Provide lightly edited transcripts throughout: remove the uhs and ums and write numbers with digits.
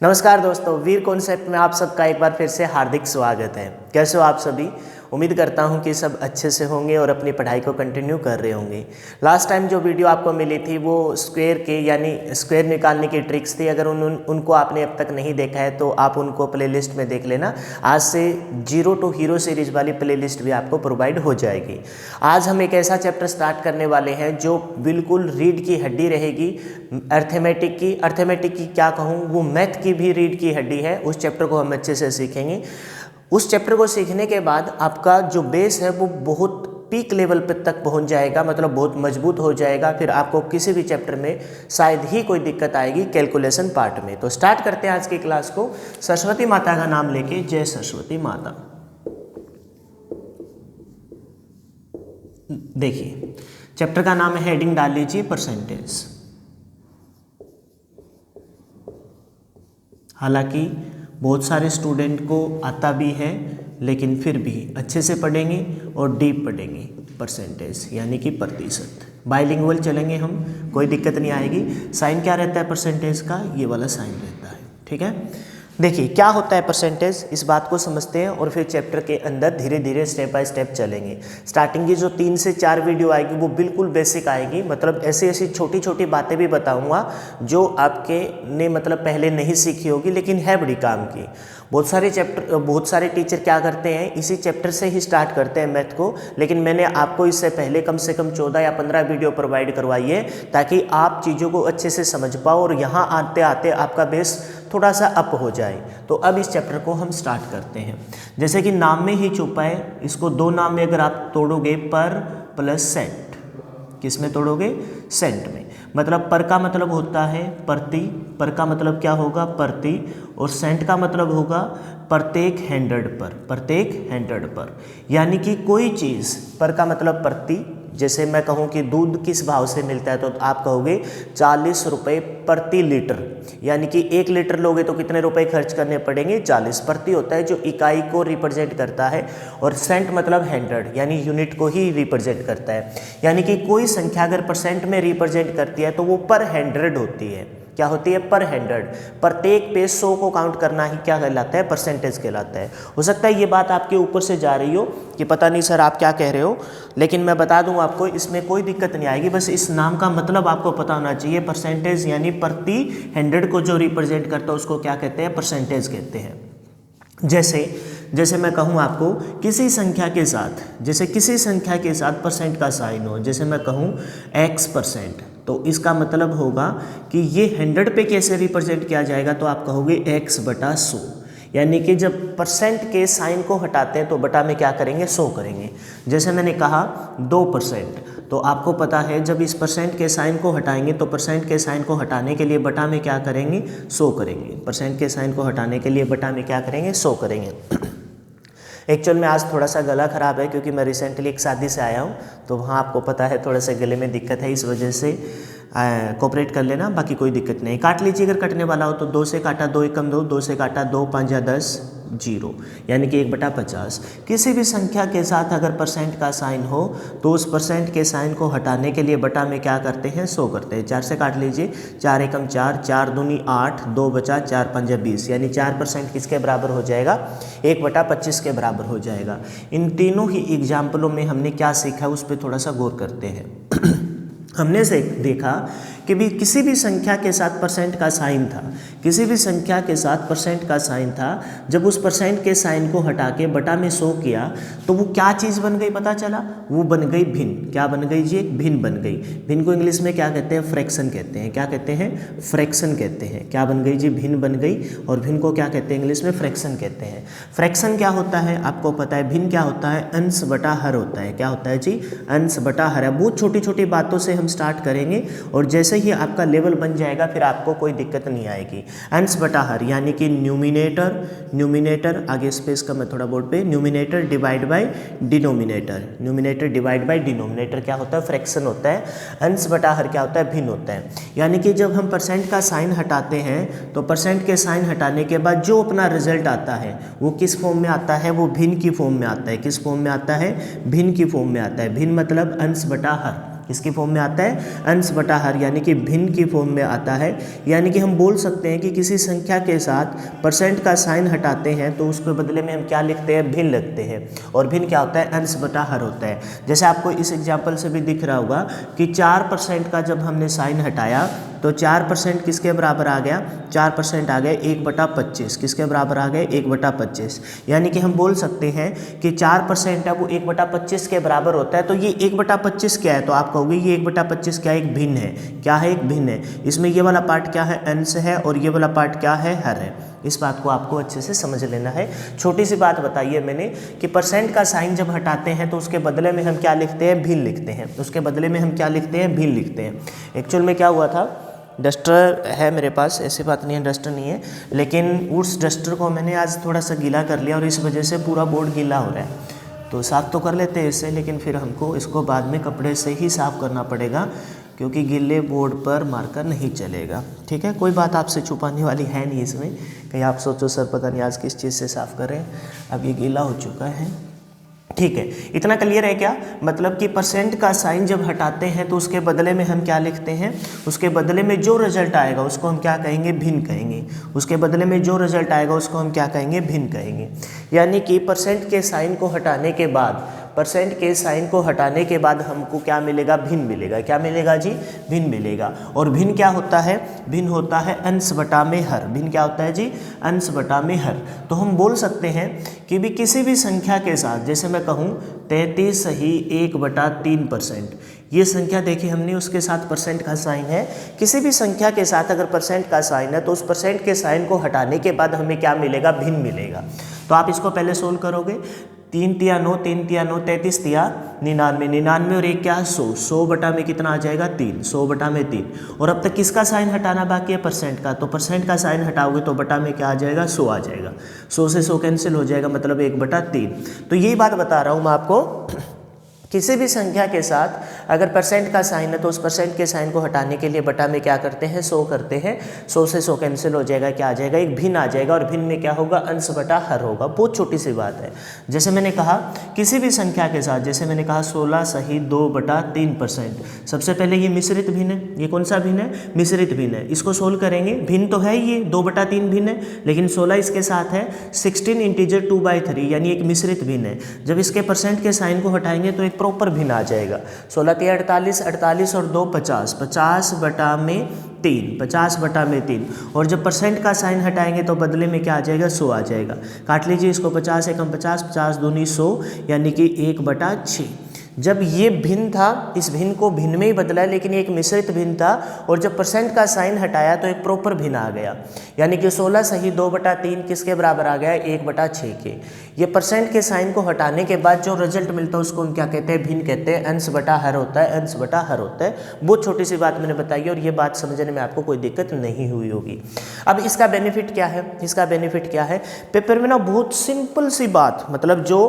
नमस्कार दोस्तों, वीर कॉन्सेप्ट में आप सबका एक बार फिर से हार्दिक स्वागत है। कैसे हो आप सभी? उम्मीद करता हूं कि सब अच्छे से होंगे और अपनी पढ़ाई को कंटिन्यू कर रहे होंगे। लास्ट टाइम जो वीडियो आपको मिली थी वो स्क्वायर के यानी स्क्वायर निकालने की ट्रिक्स थी। अगर उनको आपने अब तक नहीं देखा है तो आप उनको प्लेलिस्ट में देख लेना। आज से जीरो टू हीरो सीरीज वाली प्लेलिस्ट भी आपको प्रोवाइड हो जाएगी। आज हम एक ऐसा चैप्टर स्टार्ट करने वाले हैं जो बिल्कुल रीढ़ की हड्डी रहेगी। अर्थमेटिक की क्या कहूँ, वो मैथ की भी रीढ़ की हड्डी है। उस चैप्टर को हम अच्छे से सीखेंगे। उस चैप्टर को सीखने के बाद आपका जो बेस है वो बहुत पीक लेवल पर तक पहुंच जाएगा, मतलब बहुत मजबूत हो जाएगा। फिर आपको किसी भी चैप्टर में शायद ही कोई दिक्कत आएगी कैलकुलेशन पार्ट में। तो स्टार्ट करते हैं आज की क्लास को सरस्वती माता का नाम लेके। जय सरस्वती माता। देखिए चैप्टर का नाम है, हेडिंग डाल लीजिए परसेंटेज। हालांकि बहुत सारे स्टूडेंट को आता भी है, लेकिन फिर भी अच्छे से पढ़ेंगे और डीप पढ़ेंगे। परसेंटेज यानी कि प्रतिशत, बाइलिंगुअल चलेंगे हम, कोई दिक्कत नहीं आएगी। साइन क्या रहता है परसेंटेज का? ये वाला साइन रहता है, ठीक है। देखिए क्या होता है परसेंटेज, इस बात को समझते हैं और फिर चैप्टर के अंदर धीरे धीरे स्टेप बाय स्टेप चलेंगे। स्टार्टिंग की जो 3 से 4 वीडियो आएगी वो बिल्कुल बेसिक आएगी, मतलब ऐसी ऐसी छोटी छोटी बातें भी बताऊंगा जो आपके ने मतलब पहले नहीं सीखी होगी, लेकिन है बड़ी काम की। बहुत सारे टीचर क्या करते हैं, इसी चैप्टर से ही स्टार्ट करते हैं मैथ को, लेकिन मैंने आपको इससे पहले कम से कम 14 या 15 वीडियो प्रोवाइड करवाई है ताकि आप चीज़ों को अच्छे से समझ पाओ और यहाँ आते आते आपका बेस थोड़ा सा अप हो जाए। तो अब इस चैप्टर को हम स्टार्ट करते हैं। जैसे कि नाम में ही छुपा है, इसको 2 नाम में अगर आप तोड़ोगे, पर प्लस सेंट। किस में तोड़ोगे? सेंट में। मतलब पर का मतलब होता है प्रति, पर का मतलब क्या होगा? प्रति, और सेंट का मतलब होगा प्रत्येक 100 पर, प्रत्येक 100 पर। यानी कि कोई चीज़, पर का मतलब प्रति। जैसे मैं कहूँ कि दूध किस भाव से मिलता है तो आप कहोगे 40 रुपये प्रति लीटर, यानी कि 1 लीटर लोगे तो कितने रुपए खर्च करने पड़ेंगे? 40। प्रति होता है जो इकाई को रिप्रेजेंट करता है, और सेंट मतलब 100 यानी यूनिट को ही रिप्रेजेंट करता है। यानी कि कोई संख्या अगर परसेंट में रिप्रेजेंट करती है तो वो पर 100 होती है। क्या होती है? पर 100। प्रत्येक पे 100 को काउंट करना ही क्या कहलाता है? परसेंटेज कहलाता है। हो सकता है ये बात आपके ऊपर से जा रही हो कि पता नहीं सर आप क्या कह रहे हो, लेकिन मैं बता दूं आपको, इसमें कोई दिक्कत नहीं आएगी। बस इस नाम का मतलब आपको पता होना चाहिए। परसेंटेज यानी प्रति 100 को जो रिप्रेजेंट करता है उसको क्या कहते हैं? परसेंटेज कहते हैं। जैसे मैं कहूँ आपको किसी संख्या के साथ, जैसे किसी संख्या के साथ परसेंट का साइन हो, जैसे मैं कहूँ x%, तो इसका मतलब होगा कि ये 100 पे कैसे रिप्रेजेंट किया जाएगा, तो आप कहोगे x/100। यानी कि जब परसेंट के साइन को हटाते हैं तो बटा में क्या करेंगे? 100 करेंगे। जैसे मैंने कहा 2%, तो आपको पता है जब इस परसेंट के साइन को हटाएंगे तो परसेंट के साइन को हटाने के लिए बटा में क्या करेंगे? 100 करेंगे। परसेंट के साइन को हटाने के लिए बटा में क्या करेंगे? 100 करेंगे। एक्चुअल में आज थोड़ा सा गला ख़राब है क्योंकि मैं रिसेंटली एक शादी से आया हूँ, तो वहाँ आपको पता है थोड़ा सा गले में दिक्कत है, इस वजह से कोऑपरेट कर लेना, बाकी कोई दिक्कत नहीं। काट लीजिए अगर कटने वाला हो तो। 2 से काटा 2 एकम 2, 2 से काटा 2 5 या 10 0, यानी कि 1/50। किसी भी संख्या के साथ अगर परसेंट का साइन हो तो उस परसेंट के साइन को हटाने के लिए बटा में क्या करते हैं? 100 करते हैं। 4 से काट लीजिए, 4 एकम 4, 4 दूनी 8, 2 बचा, 4 पंजा 20, यानी 4% किसके बराबर हो जाएगा? 1/25 के बराबर हो जाएगा। इन तीनों ही एग्जाम्पलों में हमने क्या सीखा उस पर थोड़ा सा गौर करते हैं। हमने से देखा कि भी किसी भी संख्या के साथ परसेंट का साइन था, किसी भी संख्या के साथ परसेंट का साइन था, जब उस परसेंट के साइन को हटा के बटा में 100 किया तो वो क्या चीज़ बन गई पता चला? वो बन गई भिन्न। क्या बन गई जी? एक भिन्न बन गई। भिन्न को इंग्लिश में क्या कहते हैं? फ्रैक्शन कहते हैं। क्या कहते हैं? फ्रैक्शन कहते हैं। क्या बन गई जी? भिन्न बन गई। और भिन्न को क्या कहते हैं? इंग्लिश में फ्रैक्शन कहते हैं। फ्रैक्शन क्या होता है आपको पता है? भिन्न क्या होता है? अंश बटा हर होता है। क्या होता है जी? अंश बटा हर है। बहुत छोटी छोटी बातों से हम स्टार्ट करेंगे और जैसे ही आपका लेवल बन जाएगा फिर आपको कोई दिक्कत नहीं आएगी। अंश बटा हर यानी कि न्यूमिनेटर आगे स्पेस का मैं थोड़ा बोर्ड पे, numerator divide by denominator. Numerator divide by denominator क्या होता है? फ्रैक्शन होता है। अंश बटा हर क्या होता है? भिन्न होता है। यानी कि जब हम परसेंट का साइन हटाते हैं तो परसेंट के साइन हटाने के बाद जो अपना रिजल्ट आता है वो किस फॉर्म में आता है? वो भिन्न की फॉर्म में आता है। किस फॉर्म में आता है? भिन्न की फॉर्म में आता है। भिन्न मतलब अंश बटा हर। किसकी फॉर्म में आता है, अंश बटा हर, यानी कि भिन्न की फॉर्म में आता है। यानी कि हम बोल सकते हैं कि किसी संख्या के साथ परसेंट का साइन हटाते हैं तो उसके बदले में हम क्या लिखते हैं, भिन्न लिखते हैं। और भिन्न क्या होता है, अंश बटा हर होता है। जैसे आपको इस एग्जाम्पल से भी दिख रहा होगा कि 4% का जब हमने साइन हटाया तो 4% किसके बराबर आ गया, 4% आ गया 1/25, किसके बराबर आ गए, 1/25। यानी कि हम बोल सकते हैं कि 4% है वो 1/25 के बराबर होता है। तो ये 1/25 क्या है, तो आप कहोगे ये 1/25 क्या है, एक भिन्न है। क्या है, एक भिन्न है। इसमें ये वाला पार्ट क्या है, अंश है, और ये वाला पार्ट क्या है, हर है। इस बात को आपको अच्छे से समझ लेना है। छोटी सी बात बताइए मैंने कि परसेंट का साइन जब हटाते हैं तो उसके बदले में हम क्या लिखते हैं, भिन्न लिखते हैं। उसके बदले में हम क्या लिखते हैं, भिन्न लिखते हैं। एक्चुअल में क्या हुआ था, डस्टर है मेरे पास, ऐसी बात नहीं है डस्टर नहीं है, लेकिन उस डस्टर को मैंने आज थोड़ा सा गीला कर लिया और इस वजह से पूरा बोर्ड गीला हो रहा है। तो साफ़ तो कर लेते हैं इससे, लेकिन फिर हमको इसको बाद में कपड़े से ही साफ़ करना पड़ेगा क्योंकि गीले बोर्ड पर मार्कर नहीं चलेगा। ठीक है, कोई बात आपसे छुपाने वाली है नहीं इसमें। कहीं आप सोचो सर पता नहीं आज किस चीज़ से साफ़ करें, अब ये गीला हो चुका है। ठीक है, इतना क्लियर है क्या, मतलब कि परसेंट का साइन जब हटाते हैं तो उसके बदले में हम क्या लिखते हैं, उसके बदले में जो रिजल्ट आएगा उसको हम क्या कहेंगे, भिन्न कहेंगे। उसके बदले में जो रिजल्ट आएगा उसको हम क्या कहेंगे, भिन्न कहेंगे। यानी कि परसेंट के साइन को हटाने के बाद, परसेंट के साइन को हटाने के बाद हमको क्या मिलेगा, भिन्न मिलेगा। क्या मिलेगा जी, भिन्न मिलेगा। और भिन्न क्या होता है, भिन्न होता है अंश बटा में हर। भिन्न क्या होता है जी, अंश बटा में हर। तो हम बोल सकते हैं कि भी किसी भी संख्या के साथ, जैसे मैं कहूँ 33 सही 1/3%, ये संख्या देखिए हमने, उसके साथ परसेंट का साइन है। किसी भी संख्या के साथ अगर परसेंट का साइन है तो उस परसेंट के साइन को हटाने के बाद हमें क्या मिलेगा, भिन्न मिलेगा। तो आप इसको पहले सोल्व करोगे, 3 तिया 9, 3 तिया 9, 33 तिया 99, 99 और 1 क्या है 100, 100 बटा में कितना आ जाएगा 3, 100 बटा में 3। और अब तक किसका साइन हटाना बाकी है, परसेंट का। तो परसेंट का साइन हटाओगे तो बटा में क्या आ जाएगा, 100 आ जाएगा। 100 से 100 कैंसिल हो जाएगा, मतलब 1/3। तो यही बात बता रहा हूँ मैं आपको, किसी भी संख्या के साथ अगर परसेंट का साइन है तो उस परसेंट के साइन को हटाने के लिए बटा में क्या करते हैं, 100 करते हैं। 100 से 100 कैंसिल हो जाएगा, क्या आ जाएगा, एक भिन्न आ जाएगा। और भिन्न में क्या होगा, अंश बटा हर होगा। बहुत छोटी सी बात है। जैसे मैंने कहा किसी भी संख्या के साथ, जैसे मैंने कहा 16 सही 2/3%। सबसे पहले ये मिश्रित भिन्न है। ये कौन सा भिन्न है, मिश्रित भिन्न है। इसको सोल्व करेंगे, भिन्न तो है ये 2/3 भिन्न है, लेकिन 16 इसके साथ है 16 इंटीजर 2/3, यानी एक मिश्रित भिन्न है। जब इसके परसेंट के साइन को हटाएंगे तो एक प्रॉपर भिन्न आ जाएगा। 16 तिया 48, 48 और 2 50, 50 बटा में 3, 50 बटा में 3। और जब परसेंट का साइन हटाएंगे तो बदले में क्या आ जाएगा, 100 आ जाएगा। काट लीजिए इसको, 50 एकम 50, 50 दूनी 100, यानी कि 1/6। जब ये भिन्न था, इस भिन्न को भिन्न में ही बदला है, लेकिन एक मिश्रित भिन्न था। और जब परसेंट का साइन हटाया तो एक प्रॉपर भिन्न आ गया, यानी कि 16 सही 2/3 किसके बराबर आ गया, 1/6 के। ये परसेंट के साइन को हटाने के बाद जो रिजल्ट मिलता है उसको हम क्या कहते हैं, भिन्न कहते हैं। अंश बटा हर होता है, अंश बटा हर होता है। बहुत छोटी सी बात मैंने बताई है और ये बात समझने में आपको कोई दिक्कत नहीं हुई होगी। अब इसका बेनिफिट क्या है, इसका बेनिफिट क्या है, पेपर में ना बहुत सिंपल सी बात, मतलब जो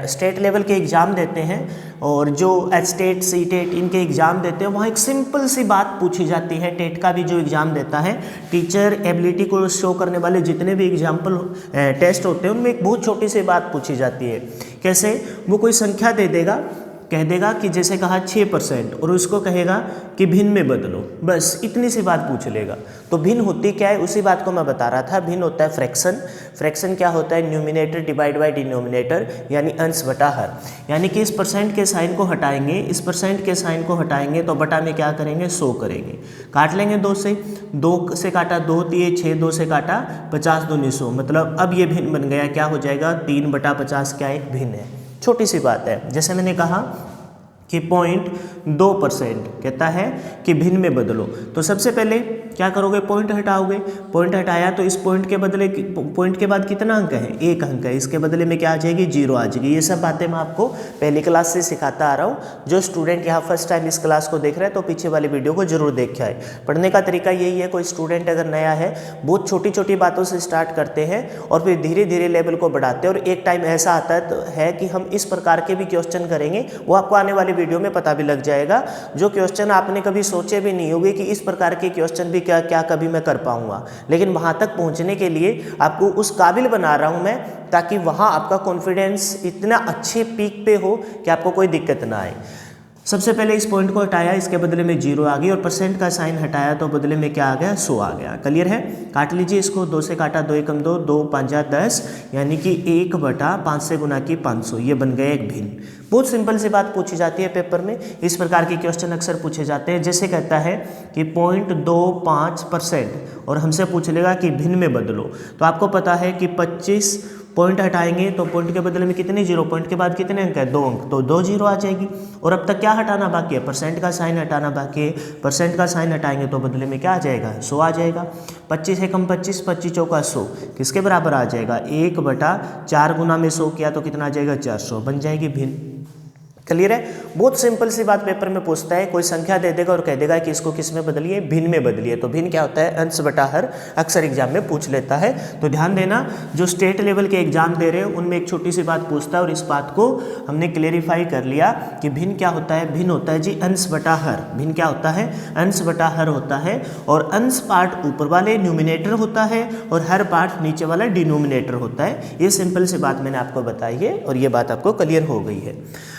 स्टेट लेवल के एग्ज़ाम देते हैं और जो स्टेट सीटेट इनके एग्ज़ाम देते हैं, वहाँ एक सिंपल सी बात पूछी जाती है। टेट का भी जो एग्ज़ाम देता है, टीचर एबिलिटी को शो करने वाले जितने भी एग्जाम्पल टेस्ट होते हैं उनमें एक बहुत छोटी सी बात पूछी जाती है। कैसे, वो कोई संख्या दे देगा, कह देगा कि जैसे कहा 6% और उसको कहेगा कि भिन्न में बदलो, बस इतनी सी बात पूछ लेगा। तो भिन्न होती क्या है, उसी बात को मैं बता रहा था। भिन्न होता है फ्रैक्शन। फ्रैक्शन क्या होता है, न्यूमिनेटर डिवाइड बाय डिनोमिनेटर, यानी अंश बटा हर। यानी कि इस परसेंट के साइन को हटाएंगे, इस परसेंट के साइन को हटाएंगे तो बटा में क्या करेंगे, 100 करेंगे। काट लेंगे 2 से, 2 से काटा 2 तिये 6, 2 से काटा 50 दूनी 100, मतलब अब ये भिन्न बन गया। क्या हो जाएगा, 3/50 क्या एक भिन्न है। छोटी सी बात है। जैसे मैंने कहा कि 0.2% कहता है कि भिन्न में बदलो, तो सबसे पहले क्या करोगे, पॉइंट हटाओगे। पॉइंट हटाया तो इस पॉइंट के बदले, पॉइंट के बाद कितना अंक है, 1 अंक है, इसके बदले में क्या आ जाएगी, 0 आ जाएगी। ये सब बातें मैं आपको पहली क्लास से सिखाता आ रहा हूँ। जो स्टूडेंट यहाँ फर्स्ट टाइम इस क्लास को देख रहे हैं तो पीछे वाली वीडियो को जरूर देख के आए। पढ़ने का तरीका यही है, कोई स्टूडेंट अगर नया है, बहुत छोटी छोटी बातों से स्टार्ट करते हैं और फिर धीरे धीरे लेवल को बढ़ाते हैं। और एक टाइम ऐसा आता है कि हम इस प्रकार के भी क्वेश्चन करेंगे, वो आपको आने वाली वीडियो में पता भी लग जाएगा। जो क्वेश्चन आपने कभी सोचे भी नहीं होंगे कि इस प्रकार के क्वेश्चन भी क्या कभी मैं कर पाऊंगा, लेकिन वहां तक पहुंचने के लिए आपको उस काबिल बना रहा हूं मैं, ताकि वहां आपका कॉन्फिडेंस इतना अच्छे पीक पे हो कि आपको कोई दिक्कत ना आए। सबसे पहले इस पॉइंट को हटाया, इसके बदले में 0 आ गई और परसेंट का साइन हटाया तो बदले में क्या आ गया, 100 आ गया। क्लियर है? काट लीजिए इसको, 2 से काटा 2 एकम 2, 2 5 10, यानी कि 1/5 से गुना की 500, ये बन गया एक भिन्न। बहुत सिंपल सी बात पूछी जाती है पेपर में, इस प्रकार के क्वेश्चन अक्सर पूछे जाते हैं। जैसे कहता है कि 0.25% और हमसे पूछ लेगा कि भिन्न में बदलो, तो आपको पता है कि 25 पॉइंट हटाएंगे तो पॉइंट के बदले में कितने 0, पॉइंट के बाद कितने अंक है, 2 अंक, तो 2 0 आ जाएगी। और अब तक क्या हटाना बाकी है, परसेंट का साइन हटाना बाकी है। परसेंट का साइन हटाएंगे तो बदले में क्या आ जाएगा, 100 आ जाएगा। 25 एकम 25, 25 चौका 100, किसके बराबर आ जाएगा, 1/4 गुना में 100 किया तो कितना आ जाएगा, 400, बन जाएगी भिन्न। क्लियर है? बहुत सिंपल सी बात पेपर में पूछता है, कोई संख्या दे देगा और कह देगा कि इसको किस में बदलिए, भिन्न में बदलिए। तो भिन्न क्या होता है, अंश बटा हर, अक्सर एग्जाम में पूछ लेता है। तो ध्यान देना, जो स्टेट लेवल के एग्जाम दे रहे हैं उनमें एक छोटी सी बात पूछता है और इस बात को हमने क्लेरिफाई कर लिया कि भिन्न क्या होता है। भिन्न होता है जी अंश बटा हर। भिन्न क्या होता है, अंश बटा हर होता है, और अंश पार्ट ऊपर वाले न्यूमिनेटर होता है और हर पार्ट नीचे वाला डिनोमिनेटर होता है। ये सिंपल सी बात मैंने आपको बताई है और ये बात आपको क्लियर हो गई है।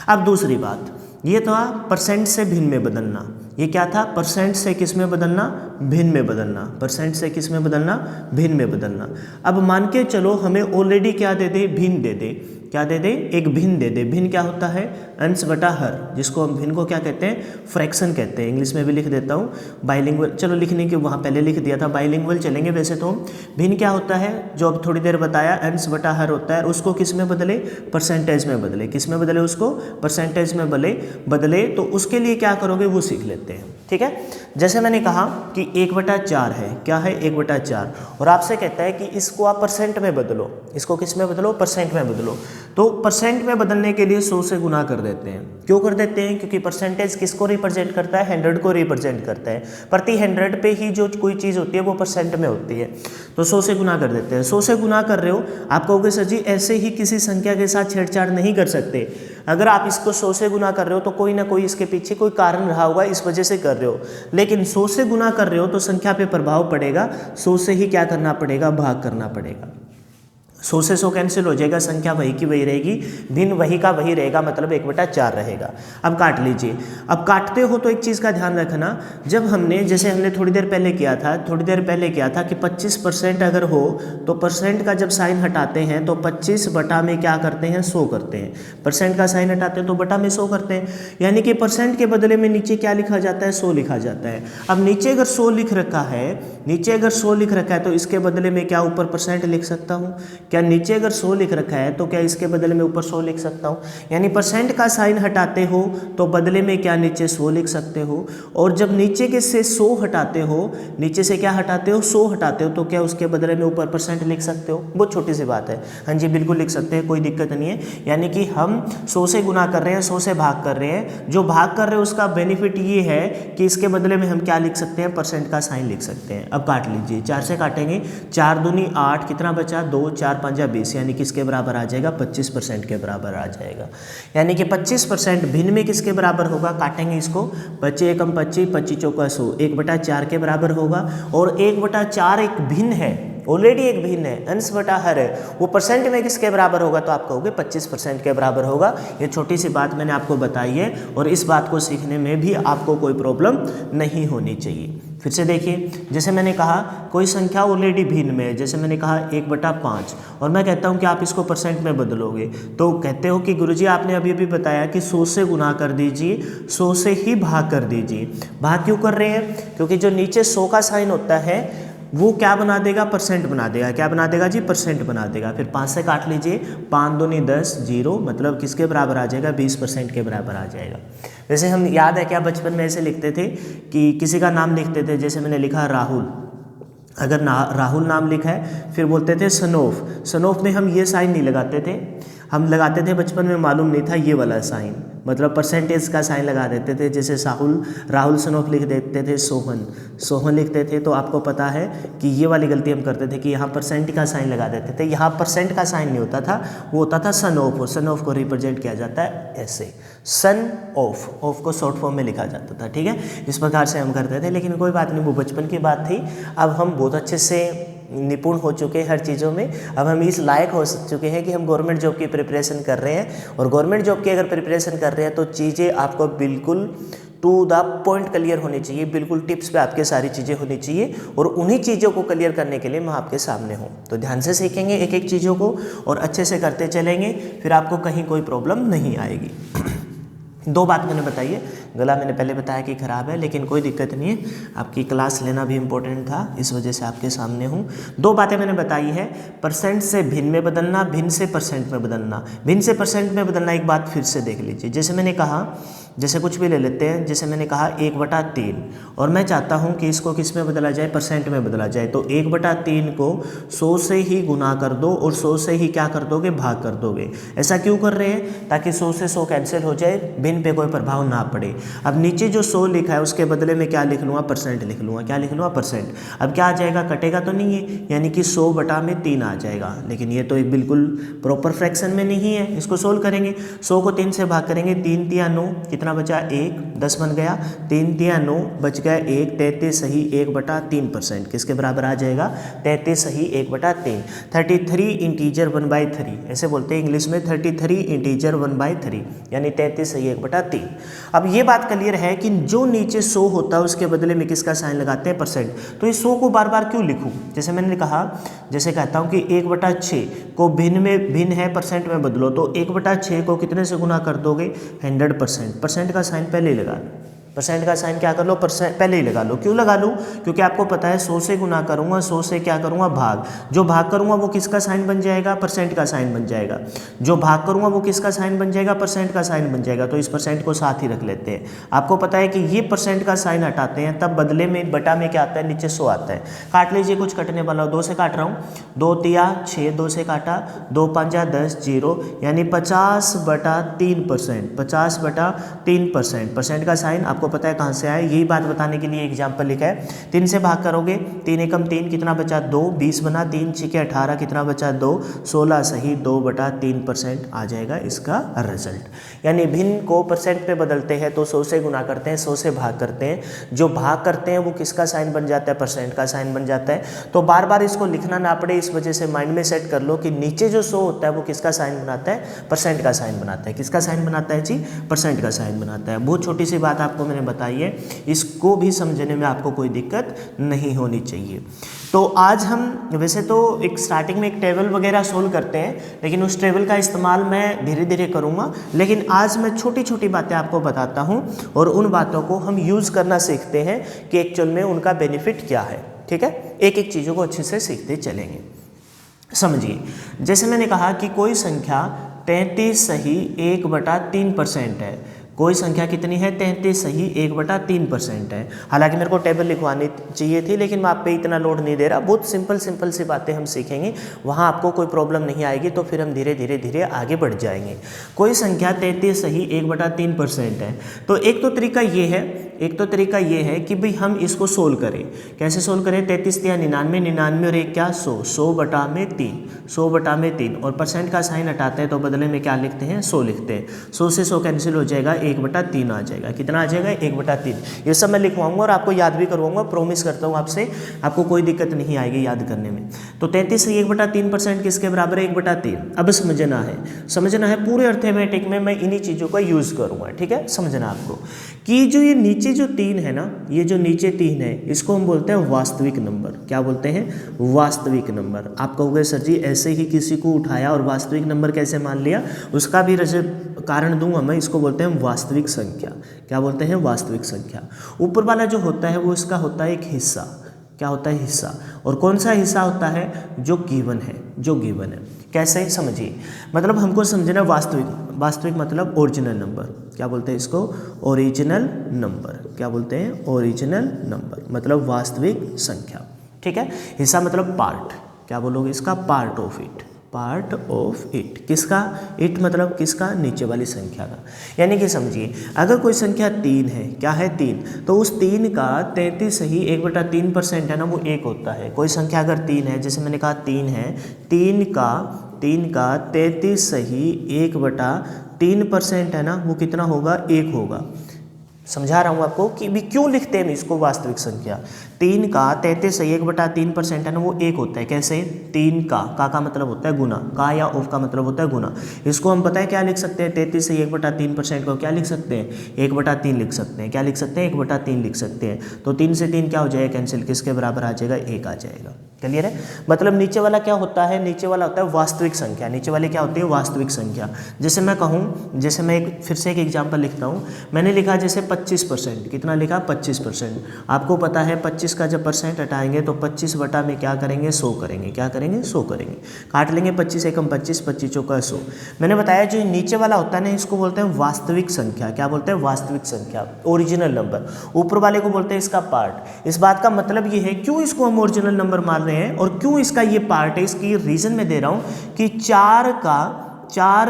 अब दूसरी बात, ये था परसेंट से भिन्न में बदलना। ये क्या था, परसेंट से किस में बदलना, भिन्न में बदलना। परसेंट से किस में बदलना, भिन्न में बदलना। अब मान के चलो हमें ऑलरेडी क्या दे दे, भिन्न दे दे। क्या दे दे, एक भिन्न दे दे। भिन्न क्या होता है, अंश बटा हर, जिसको हम भिन्न को क्या कहते हैं, फ्रैक्शन कहते हैं। इंग्लिश में भी लिख देता हूँ, बाइलिंगुअल, चलो लिखने के वहाँ पहले लिख दिया था, बाइलिंगुअल चलेंगे वैसे तो। भिन्न क्या होता है, जो अब थोड़ी देर बताया, अंश बटा हर होता है, उसको किस में बदले, परसेंटेज में बदले। किस में बदले, उसको परसेंटेज में बदले। तो उसके लिए क्या करोगे वो सीख लेते हैं, ठीक है। जैसे मैंने कहा कि 1/4 है, क्या है 1/4, और आपसे कहता है कि इसको आप परसेंट में बदलो। इसको किस में बदलो, परसेंट में बदलो। तो परसेंट में बदलने के लिए 100 से गुना कर देते हैं। क्यों कर देते हैं, क्योंकि परसेंटेज किसको रिप्रेजेंट करता है, 100 को रिप्रेजेंट करता है। प्रति 100 पे ही जो कोई चीज़ होती है वो परसेंट में होती है, तो 100 से गुना कर देते हैं। 100 से गुना कर रहे हो, आप कहोगे सर जी ऐसे ही किसी संख्या के साथ छेड़छाड़ नहीं कर सकते। अगर आप इसको 100 से गुना कर रहे हो तो कोई ना कोई इसके पीछे कोई कारण रहा होगा, इस वजह से कर रहे हो। लेकिन 100 से गुना कर रहे हो तो संख्या पे प्रभाव पड़ेगा, 100 से ही क्या करना पड़ेगा, भाग करना पड़ेगा। 100 से 100 कैंसिल हो जाएगा, संख्या वही की वही रहेगी, भिन्न वही का वही रहेगा, मतलब 1/4 रहेगा। अब काट लीजिए। अब काटते हो तो एक चीज़ का ध्यान रखना, जब हमने जैसे हमने थोड़ी देर पहले किया था कि 25% अगर हो तो परसेंट का जब साइन हटाते हैं तो 25 बटा में क्या करते हैं, 100 करते हैं। परसेंट का साइन हटाते हैं तो बटा में 100 करते हैं, यानी कि परसेंट के बदले में नीचे क्या लिखा जाता है, 100 लिखा जाता है। अब नीचे अगर 100 लिख रखा है, तो इसके बदले में क्या ऊपर परसेंट लिख सकता हूँ, क्या नीचे अगर 100 लिख रखा है तो क्या इसके बदले में ऊपर 100 लिख सकता हूँ। यानी परसेंट का साइन हटाते हो तो बदले में क्या नीचे 100 लिख सकते हो, और जब नीचे के से 100 हटाते हो, नीचे से क्या हटाते हो, 100 हटाते हो, तो क्या उसके बदले में ऊपर परसेंट लिख सकते हो। बहुत छोटी सी बात है, हाँ जी बिल्कुल लिख सकते हैं, कोई दिक्कत नहीं है। यानी कि हम 100 से गुना कर रहे हैं, 100 से भाग कर रहे हैं। जो भाग कर रहे हैं उसका बेनिफिट ये है कि इसके बदले में हम क्या लिख सकते हैं, परसेंट का साइन लिख सकते हैं। अब काट लीजिए, 4 से काटेंगे, 4 दूनी 8, कितना बचा, 2, 4 5 20, यानी किसके बराबर आ जाएगा, 25% के बराबर आ जाएगा। यानी कि 25% भिन्न में किसके बराबर होगा, काटेंगे इसको, 25 एकम 25, 25 चौका 100, 1/4 के बराबर होगा। और 1/4 एक भिन्न है, ऑलरेडी एक भिन्न है, अंश बटा हर है, वो परसेंट में किसके बराबर होगा, तो आप कहोगे 25% के बराबर होगा। ये छोटी सी बात मैंने आपको बताई है और इस बात को सीखने में भी आपको कोई प्रॉब्लम नहीं होनी चाहिए। फिर से देखिए, जैसे मैंने कहा कोई संख्या ऑलरेडी भिन्न में है, जैसे मैंने कहा 1/5, और मैं कहता हूँ कि आप इसको परसेंट में बदलोगे, तो कहते हो कि गुरुजी आपने अभी अभी बताया कि 100 से गुना कर दीजिए, 100 से ही भाग कर दीजिए। भाग क्यों कर रहे हैं, क्योंकि जो नीचे 100 का साइन होता है वो क्या बना देगा, परसेंट बना देगा। क्या बना देगा जी, परसेंट बना देगा। फिर 5 से काट लीजिए, 5 दूनी 10, 0, मतलब किसके बराबर आ जाएगा, 20% के बराबर आ जाएगा। वैसे हम याद है क्या, बचपन में ऐसे लिखते थे कि किसी का नाम लिखते थे, जैसे मैंने लिखा राहुल, अगर राहुल नाम लिखा है, फिर बोलते थे सनोफ। सनोफ में हम ये साइन नहीं लगाते थे, हम लगाते थे बचपन में, मालूम नहीं था ये वाला साइन, मतलब परसेंटेज का साइन लगा देते थे। जैसे राहुल सनोफ लिख देते थे, सोहन लिखते थे। तो आपको पता है कि ये वाली गलती हम करते थे कि यहाँ परसेंट का साइन लगा देते थे। यहाँ परसेंट का साइन नहीं होता था, वो होता था सन ऑफ, और सन ऑफ को रिप्रेजेंट किया जाता है ऐसे, सन ऑफ को शॉर्ट फॉर्म में लिखा जाता था, ठीक है। इस प्रकार से हम करते थे, लेकिन कोई बात नहीं, वो बचपन की बात थी। अब हम बहुत अच्छे से निपुण हो चुके हैं हर चीज़ों में। अब हम इस लायक हो चुके हैं कि हम गवर्नमेंट जॉब की प्रिपरेशन कर रहे हैं, और गवर्नमेंट जॉब की अगर प्रिपरेशन कर रहे हैं तो चीज़ें आपको बिल्कुल टू द पॉइंट क्लियर होनी चाहिए, बिल्कुल टिप्स पे आपके सारी चीज़ें होनी चाहिए, और उन्हीं चीज़ों को क्लियर करने के लिए मैं आपके सामने हूँ। तो ध्यान से सीखेंगे एक एक चीज़ों को और अच्छे से करते चलेंगे, फिर आपको कहीं कोई प्रॉब्लम नहीं आएगी। दो बात मैंने बताई है, गला मैंने पहले बताया कि ख़राब है, लेकिन कोई दिक्कत नहीं है, आपकी क्लास लेना भी इम्पोर्टेंट था, इस वजह से आपके सामने हूँ। दो बातें मैंने बताई है, परसेंट से भिन्न में बदलना, भिन्न से परसेंट में बदलना। भिन्न से परसेंट में बदलना एक बात फिर से देख लीजिए। जैसे मैंने कहा, जैसे कुछ भी ले लेते हैं, जैसे मैंने कहा 1/3, और मैं चाहता हूँ कि इसको किस में बदला जाए, परसेंट में बदला जाए। तो 1/3 को 100 से ही गुना कर दो और 100 से ही क्या कर दोगे, भाग कर दोगे। ऐसा क्यों कर रहे हैं, ताकि 100 से 100 कैंसिल हो जाए, भिन्न पे कोई प्रभाव ना पड़े। अब नीचे जो 100 लिखा है उसके बदले में क्या लिख लूँगा, परसेंट लिख लूँगा। क्या लिख लूँगा, परसेंट। अब क्या आ जाएगा, कटेगा तो नहीं है, यानी कि 100/3 आ जाएगा। लेकिन ये तो एक बिल्कुल प्रॉपर फ्रैक्शन में नहीं है, इसको सोल्व करेंगे। 100 को 3 से भाग करेंगे, 3 तिया 9, कितना बचा, 1, 10 बन गया, 3 तिया 9, बच गया 1, 33 सही 1/3%, किसके बराबर आ जाएगा, 33 सही 1/3। 33 इंटीजर 1/3, ऐसे बोलते हैं इंग्लिश में, 33 इंटीजर 1/3, यानी 33 सही 1/3। अब ये बात क्लियर है कि जो नीचे 100 होता है उसके बदले में किसका साइन लगाते हैं, परसेंट। तो इस 100 को बार बार क्यों लिखूं, जैसे मैंने कहा, जैसे कहता हूं कि 1/6 को भिन्न में भिन्न है, परसेंट में बदलो, तो 1/6 को कितने से गुना कर दोगे, 100%। परसेंट का साइन पहले ही लगा लो, परसेंट का साइन क्या कर लो, परसेंट पहले ही लगा लो। क्यों लगा लूँ, क्योंकि आपको पता है 100 से गुना करूँगा, 100 से क्या करूँगा, भाग। जो भाग करूँगा वो किसका साइन बन जाएगा, परसेंट का साइन बन जाएगा। जो भाग करूँगा वो किसका साइन बन जाएगा, परसेंट का साइन बन जाएगा। तो इस परसेंट को साथ ही रख लेते हैं। आपको पता है कि ये परसेंट का साइन हटाते हैं तब बदले में बटा में क्या आता है, नीचे 100 आता है। काट लीजिए, कुछ कटने वाला हो, 2 से काट रहा हूँ, 2 तिया 6, 2 से काटा, 2 पंजा 10, 0, यानी 50/3%, 50/3%। परसेंट का साइन आपको पता है कहाँ से आया, यही बात बताने के लिए एग्जाम्पल लिखा है। 3 से भाग करोगे, 3 एकम 3, कितना बचा, 2, 20 बना, 3 छिके 18, कितना बचा, 2, 16 सही 2/3% आ जाएगा इसका रिजल्ट। यानी भिन्न को परसेंट पे बदलते हैं तो 100 से गुना करते हैं, 100 से भाग करते हैं। जो भाग करते हैं वो किसका साइन बन जाता है, परसेंट का साइन बन जाता है। तो बार बार इसको लिखना ना पड़े, इस वजह से माइंड में सेट कर लो कि नीचे जो 100 होता है वो किसका साइन बनाता है, परसेंट का साइन बनाता है। किसका साइन बनाता है जी, परसेंट का साइन बनाता है। बहुत छोटी सी बात आपको मैंने बताई है, इसको भी समझने में आपको कोई दिक्कत नहीं होनी चाहिए। तो आज हम वैसे तो एक स्टार्टिंग में एक टेबल वगैरह सोल्व करते हैं, लेकिन उस टेबल का इस्तेमाल मैं धीरे धीरे करूँगा। लेकिन आज मैं छोटी छोटी बातें आपको बताता हूँ और उन बातों को हम यूज़ करना सीखते हैं कि एक्चुअल में उनका बेनिफिट क्या है। ठीक है, एक एक चीज़ों को अच्छे से सीखते चलेंगे। समझिए, जैसे मैंने कहा कि कोई संख्या 33 सही 1/3% है। कोई संख्या कितनी है, 33 सही 1/3% है। हालांकि मेरे को टेबल लिखवानी चाहिए थी, लेकिन मैं आप पे इतना लोड नहीं दे रहा। बहुत सिंपल सी बातें हम सीखेंगे, वहाँ आपको कोई प्रॉब्लम नहीं आएगी, तो फिर हम धीरे धीरे आगे बढ़ जाएंगे। कोई संख्या 33 सही 1/3% है। तो एक तो तरीका ये है कि भाई हम इसको सोल्व करें। कैसे सोल्व करें, 33 या 99, 99 और एक क्या 100, 100/3 और परसेंट का साइन हटाते हैं तो बदले में क्या लिखते हैं, 100 लिखते हैं। 100 से 100 कैंसिल हो जाएगा, 1/3 आ जाएगा। कितना आ जाएगा, 1/3। ये सब मैं लिखवाऊंगा और आपको याद भी करवाऊंगा, प्रॉमिस करता हूँ आपसे, आपको कोई दिक्कत नहीं आएगी याद करने में। तो 33 से 1/3% किसके बराबर है, 1/3। अब समझना है पूरे अर्थमेटिक में मैं इन्हीं चीज़ों का यूज़ करूँगा। ठीक है, समझना आपको कि जो ये नीचे जो 3 है ना, ये जो नीचे 3 है, इसको हम बोलते हैं वास्तविक नंबर। क्या बोलते हैं, वास्तविक नंबर। आप कहोगे सर जी ऐसे ही किसी को उठाया और वास्तविक नंबर कैसे मान लिया, उसका भी कारण दूंगा मैं। इसको बोलते हैं वास्तविक संख्या। क्या बोलते हैं, वास्तविक संख्या। ऊपर वाला जो होता है वो इसका होता है एक हिस्सा। क्या होता है, हिस्सा। और कौन सा हिस्सा होता है, जो गिवन है। कैसे, समझिए, मतलब हमको समझना वास्तविक मतलब ओरिजिनल नंबर। क्या बोलते हैं इसको, ओरिजिनल नंबर। क्या बोलते हैं, ओरिजिनल नंबर मतलब वास्तविक संख्या। ठीक है, हिस्सा मतलब पार्ट। क्या बोलोगे इसका, पार्ट ऑफ इट। किसका, इट मतलब किसका, नीचे वाली संख्या का। यानी कि समझिए, अगर कोई संख्या 3 है, क्या है 3, तो उस 3 का 33 सही 1/3% है ना, वो 1 होता है। कोई संख्या अगर 3 है, जैसे मैंने कहा 3 है, 3 का 33 सही 1/3% है ना, वो कितना होगा, 1 होगा। समझा रहा हूँ आपको कि भी क्यों लिखते हैं इसको वास्तविक संख्या। 3 का 33 1 बटा 3% है ना, वो 1 होता है। कैसे? 3 का मतलब होता है गुना, का या ऑफ का मतलब होता है गुना। इसको हम पता है क्या लिख सकते हैं, 33 से 1 बटा 3% को क्या लिख सकते हैं, 1 बटा 3 लिख सकते हैं। क्या लिख सकते हैं, 1 बटा 3 लिख सकते हैं। तो 3 से 3 क्या हो जाएगा, कैंसिल, किसके बराबर आ जाएगा, 1 आ जाएगा। क्लियर है? मतलब नीचे वाला क्या होता है, नीचे वाला होता है वास्तविक संख्या। नीचे वाली क्या होती है, वास्तविक संख्या। जैसे मैं कहूँ, जैसे मैं फिर से एक एग्जांपल लिखता हूँ। मैंने लिखा जैसे 25%, कितना लिखा, 25%। आपको पता है 25 का जब परसेंट हटाएंगे तो 25 बटा में क्या करेंगे, 100 करेंगे। क्या करेंगे, 100 करेंगे। काट लेंगे 25 एकम 25, 25 चौका 100। मैंने बताया जो नीचे वाला होता है ना, इसको बोलते हैं वास्तविक संख्या। क्या बोलते हैं, वास्तविक संख्या, ओरिजिनल नंबर। ऊपर वाले को बोलते हैं इसका पार्ट। इस बात का मतलब ये है, क्यों इसको हम ओरिजिनल नंबर मान रहे हैं और क्यों इसका ये पार्ट है, इसकी रीजन मैं दे रहा हूं कि 4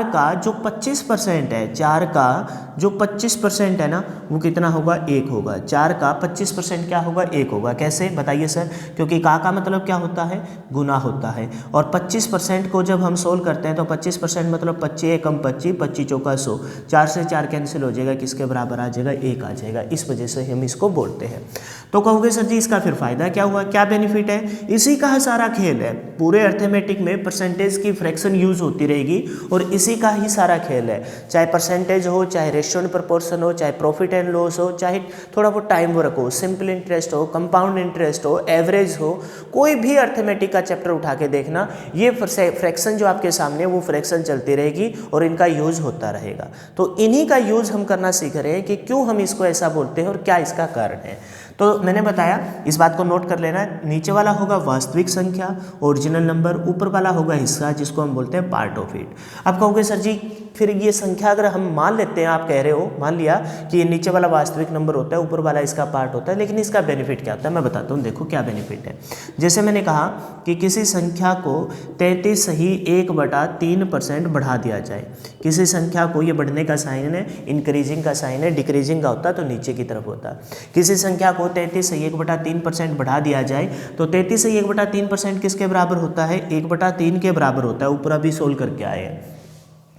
का जो 25% है, 4 का जो 25% है ना, वो कितना होगा, 1 होगा। 4 का 25% क्या होगा, 1 होगा। कैसे, बताइए सर? क्योंकि का मतलब क्या होता है, गुना होता है। और 25% को जब हम सोल्व करते हैं तो 25% मतलब 25 एकम 25, 25 चौका 100। 4 से 4 कैंसिल हो जाएगा, किसके बराबर आ जाएगा, 1 आ जाएगा। इस वजह से हम इसको बोलते हैं। तो कहोगे सर जी इसका फिर फायदा क्या हुआ, क्या बेनिफिट है? इसी का सारा खेल है। पूरे अर्थमेटिक में परसेंटेज की फ्रैक्शन यूज होती रहेगी और इसी का ही सारा खेल है। चाहे परसेंटेज हो, चाहे रेशियो एंड प्रोपोर्शन हो, चाहे प्रॉफिट एंड लॉस हो, चाहे थोड़ा बहुत टाइम वर्क हो, सिंपल इंटरेस्ट हो, कंपाउंड इंटरेस्ट हो, एवरेज हो, कोई भी अर्थमेटिक का चैप्टर उठा के देखना, ये फ्रैक्शन जो आपके सामने, वो फ्रैक्शन चलती रहेगी और इनका यूज होता रहेगा। तो इन्हीं का यूज हम करना सीख रहे हैं कि क्यों हम इसको ऐसा बोलते हैं और क्या इसका कारण है। तो मैंने बताया, इस बात को नोट कर लेना, नीचे वाला होगा वास्तविक संख्या, ओरिजिनल नंबर, ऊपर वाला होगा हिस्सा जिसको हम बोलते हैं पार्ट ऑफ इट। अब कहोगे सर जी फिर ये संख्या अगर हम मान लेते हैं, आप कह रहे हो, मान लिया कि ये नीचे वाला वास्तविक नंबर होता है, ऊपर वाला इसका पार्ट होता है, लेकिन इसका बेनिफिट क्या होता है, मैं बताता हूँ। देखो क्या बेनिफिट है। जैसे मैंने कहा कि किसी संख्या को 33 सही 1 बटा 3% बढ़ा दिया जाए। किसी संख्या को, ये बढ़ने का साइन है, इंक्रीजिंग का साइन है, डिक्रीजिंग का होता है तो नीचे की तरफ होता है। किसी संख्या को 33 से 1 बटा 3% बढ़ा दिया जाए तो 33 से 1 बटा 3% किसके बराबर होता है, 1 बटा 3 के बराबर होता है। ऊपर अभी सोल्व करके आए हैं,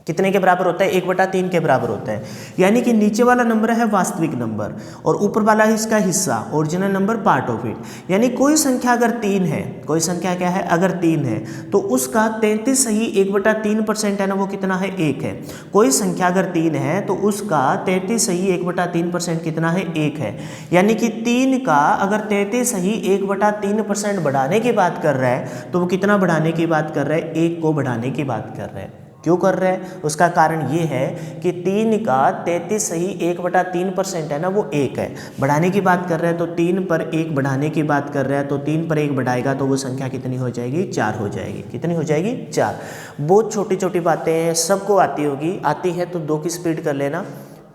कितने के बराबर होता है, 1 बटा 3 के बराबर होता है। यानी कि नीचे वाला नंबर है वास्तविक नंबर और ऊपर वाला है इसका हिस्सा, original number, part of it. यानी कोई संख्या अगर 3 है, कोई संख्या क्या है, अगर 3 है तो उसका 33 सही 1 बटा 3% है ना, वो कितना है, 1 है। कोई संख्या अगर 3 है तो उसका 33 सही 1 बटा 3% कितना है, 1 है। यानी कि 3 का अगर 33 सही 1 बटा 3% बढ़ाने की बात कर रहा है तो वो कितना बढ़ाने की बात कर रहा है, 1 को बढ़ाने की बात कर रहा है। क्यों कर रहे हैं, उसका कारण ये है कि 3 का 33 सही 1 बटा 3% है ना, वो 1 है। बढ़ाने की बात कर रहे हैं तो 3 पर 1 बढ़ाने की बात कर रहे हैं तो 3 पर 1 बढ़ाएगा तो वो संख्या कितनी हो जाएगी, 4 हो जाएगी। कितनी हो जाएगी, 4। बहुत छोटी छोटी बातें हैं, सबको आती होगी, आती है तो 2 की स्पीड कर लेना।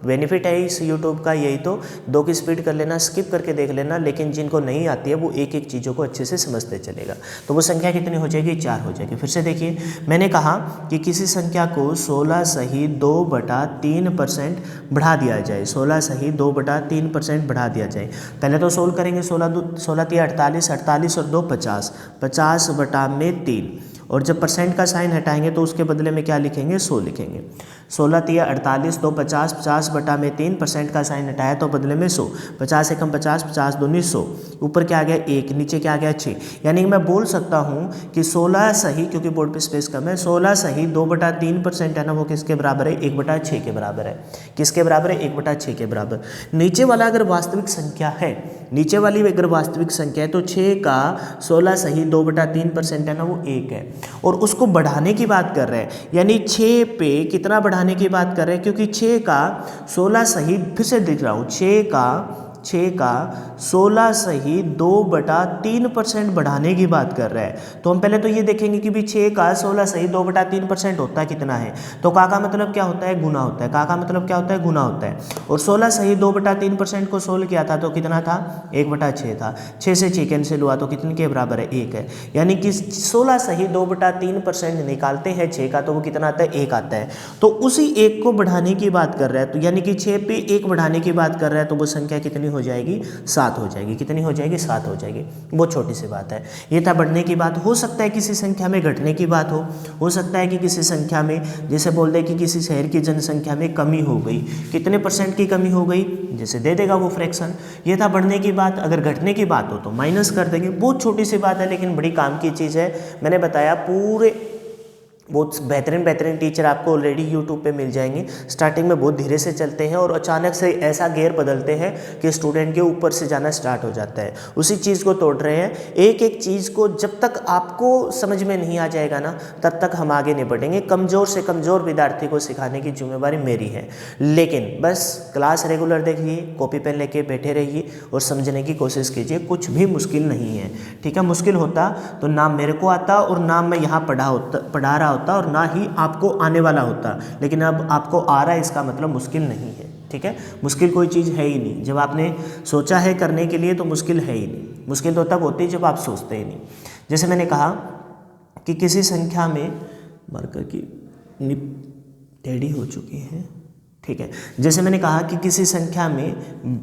बेनिफिट है इस यूट्यूब का यही, तो 2 की स्पीड कर लेना, स्किप करके देख लेना। लेकिन जिनको नहीं आती है वो एक एक चीज़ों को अच्छे से समझते चलेगा। तो वो संख्या कितनी हो जाएगी, 4 हो जाएगी। फिर से देखिए, मैंने कहा कि किसी संख्या को 16 सही 2 बटा 3% बढ़ा दिया जाए। 16 सही 2 बटा 3% बढ़ा दिया जाए। पहले तो सोल्व करेंगे, 16 3 48, 48 और 2 50, 50 बटा में 3। और जब परसेंट का साइन हटाएंगे तो उसके बदले में क्या लिखेंगे, 100 लिखेंगे। 16 3 48, 2 50, 50 बटा में 3, परसेंट का साइन हटाया तो बदले में 100। 50 एकम 50, 50 दूनी 100। ऊपर क्या आ गया, 1, नीचे क्या आ गया, 6। यानी कि मैं बोल सकता हूँ कि 16 सही, क्योंकि बोर्ड पे स्पेस कम है, 16 सही 2 बटा 3% है ना, वो किसके बराबर है, 1 बटा 6 के बराबर है। किसके बराबर है, 1 बटा 6 के बराबर। नीचे वाला अगर वास्तविक संख्या है, नीचे वाली अगर वास्तविक संख्या है तो 6 का 16 सही 2 बटा 3% है ना, वो 1 है। और उसको बढ़ाने की बात कर रहे हैं, यानी 6 पे कितना बढ़ाने की बात कर रहे हैं, क्योंकि 6 का 16 सही, फिर से दिख रहा हूँ, 6 का 16 सही 2 बटा 3% बढ़ाने की बात कर रहा है। तो हम पहले तो ये देखेंगे कि भी 6 का 16 सही 2 बटा 3% होता है कितना है, तो का मतलब क्या होता है, गुना होता है। का मतलब क्या होता है, गुना होता है। और 16 सही 2 बटा 3% को सोल्व किया था तो कितना था, 1 बटा 6 था। 6 से 6 कैंसिल हुआ तो कितने के बराबर है, 1 है। यानी कि 16 सही 2 बटा 3% निकालते हैं 6 का तो वो कितना आता है, 1 आता है। तो उसी 1 को बढ़ाने की बात कर रहा है, तो यानी कि 6 पे 1 बढ़ाने की बात कर रहा है तो वो संख्या कितनी हो जाएगी 7 हो जाएगी। कितनी हो जाएगी 7 हो जाएगी। बहुत छोटी सी बात है। ये था बढ़ने की बात। हो सकता है किसी संख्या में घटने की बात हो सकता है कि किसी संख्या में जैसे बोल दे कि किसी शहर की जनसंख्या में कमी हो गई, कितने % की कमी हो गई, जैसे दे देगा वो फ्रैक्शन। ये था बढ़ने की बात। अगर घटने की बात हो तो माइनस कर देंगे। बहुत छोटी सी बात है लेकिन बड़ी काम की चीज़ है। मैंने बताया पूरे बहुत बेहतरीन टीचर आपको ऑलरेडी यूट्यूब पे मिल जाएंगे। स्टार्टिंग में बहुत धीरे से चलते हैं और अचानक से ऐसा गियर बदलते हैं कि स्टूडेंट के ऊपर से जाना स्टार्ट हो जाता है। उसी चीज़ को तोड़ रहे हैं। एक एक चीज़ को जब तक आपको समझ में नहीं आ जाएगा ना तब तक हम आगे नहीं बढ़ेंगे। कमज़ोर से कमज़ोर विद्यार्थी को सिखाने की जिम्मेवारी मेरी है। लेकिन बस क्लास रेगुलर देखिए, कॉपी पेन लेके बैठे रहिए और समझने की कोशिश कीजिए। कुछ भी मुश्किल नहीं है, ठीक है। मुश्किल होता तो ना मेरे को आता और ना मैं यहाँ पढ़ा रहा होता और ना ही आपको आने वाला होता। लेकिन अब आपको आ रहा है, इसका मतलब मुश्किल नहीं है, ठीक है। मुश्किल कोई चीज़ है ही नहीं। जब आपने सोचा है करने के लिए तो मुश्किल है ही नहीं। मुश्किल तो तब होती है जब आप सोचते ही नहीं। जैसे मैंने कहा कि किसी संख्या में मार्कर की टेढ़ी हो चुकी है, ठीक है। जैसे मैंने कहा कि किसी संख्या में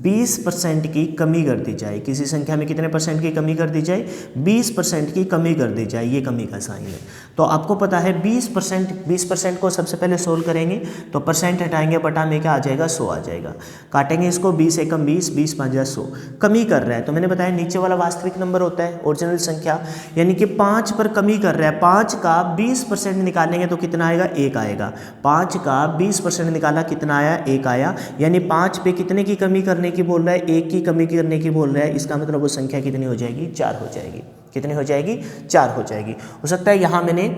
20% की कमी कर दी जाए। किसी संख्या में कितने % की कमी कर दी जाए? 20% की कमी कर दी जाए। ये कमी का साइन है। तो आपको पता है 20% को सबसे पहले सोल्व करेंगे तो % हटाएंगे, बटा में क्या आ जाएगा? 100 आ जाएगा। काटेंगे इसको, 20 एकम 20, 20 5 100। कमी कर रहा है तो मैंने बताया नीचे वाला वास्तविक नंबर होता है, ओरिजिनल संख्या, यानी कि 5 पर कमी कर रहा है। 5 का 20% निकालेंगे तो कितना आएगा? 1 आएगा। 5 का 20% निकाला, कितना आया? 1 आया। यानी 5 पे कितने की कमी करने की बोल रहा है? 1 की कमी करने की बोल रहा है। इसका मतलब वो संख्या कितनी हो जाएगी? 4 हो जाएगी। कितनी हो जाएगी? 4 हो जाएगी। हो सकता है यहाँ मैंने